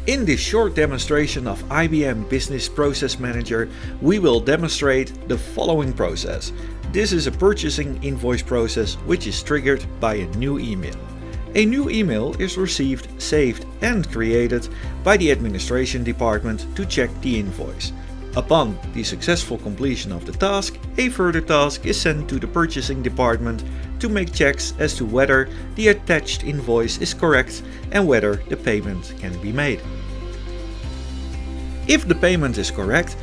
In this short demonstration of IBM Business Process Manager, we will demonstrate the following process. This is a purchasing invoice process which is triggered by a new email. A new email is received, saved and created by the administration department to check the invoice. Upon the successful completion of the task, a further task is sent to the purchasing department to make checks as to whether the attached invoice is correct and whether the payment can be made. If the payment is correct,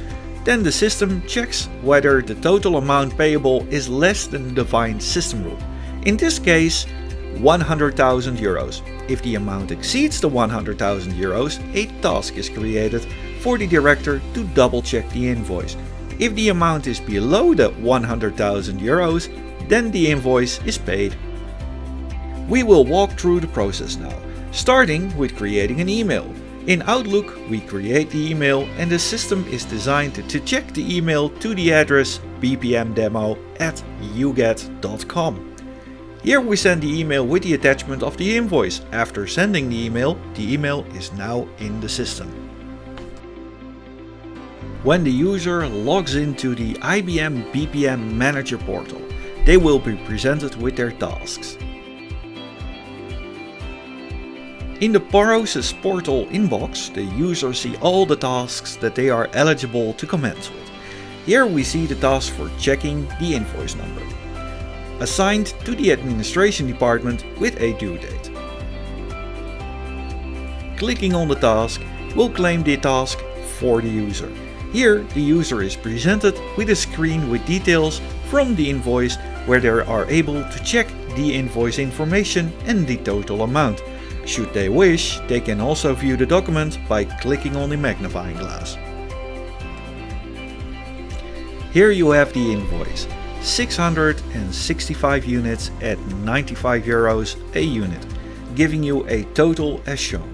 then the system checks whether the total amount payable is less than the defined system rule. In this case, 100,000 euros. If the amount exceeds the 100,000 euros, a task is created for the director to double check the invoice. If the amount is below the 100,000 euros, then the invoice is paid. We will walk through the process now, starting with creating an email. In Outlook, we create the email and the system is designed to check the email to the address bpmdemo@uget.com. Here we send the email with the attachment of the invoice. After sending the email is now in the system. When the user logs into the IBM BPM Manager portal, they will be presented with their tasks. In the Process portal inbox, the user sees all the tasks that they are eligible to commence with. Here we see the task for checking the invoice number, assigned to the administration department with a due date. Clicking on the task will claim the task for the user. Here the user is presented with a screen with details from the invoice where they are able to check the invoice information and the total amount. Should they wish, they can also view the document by clicking on the magnifying glass. Here you have the invoice, 665 units at 95 euros a unit, giving you a total as shown.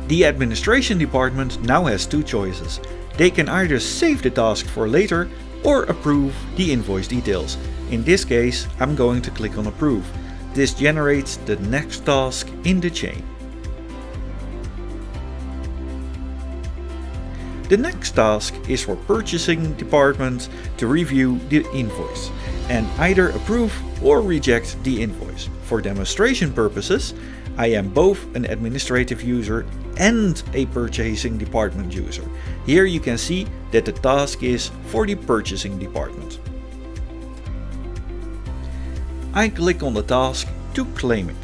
The administration department now has two choices. They can either save the task for later or approve the invoice details. In this case, I'm going to click on approve. This generates the next task in the chain. The next task is for purchasing department to review the invoice and either approve or reject the invoice. For demonstration purposes, I am both an administrative user and a purchasing department user. Here you can see that the task is for the purchasing department. I click on the task to claim it,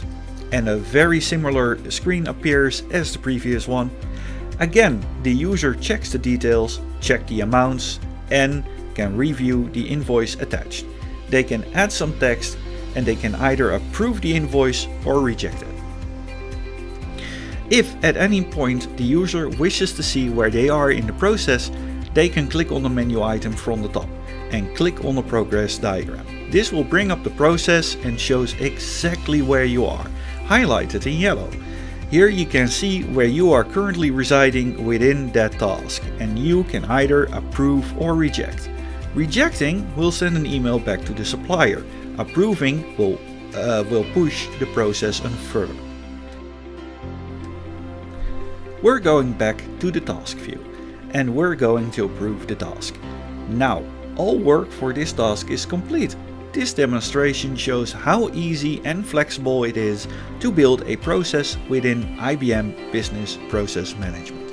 and a very similar screen appears as the previous one. Again, the user checks the details, check the amounts, and can review the invoice attached. They can add some text and they can either approve the invoice or reject it. If at any point the user wishes to see where they are in the process, they can click on the menu item from the top and click on the progress diagram. This will bring up the process and shows exactly where you are, highlighted in yellow. Here you can see where you are currently residing within that task, and you can either approve or reject. Rejecting will send an email back to the supplier. Approving will push the process on further. We're going back to the task view and we're going to approve the task. Now, all work for this task is complete. This demonstration shows how easy and flexible it is to build a process within IBM Business Process Management.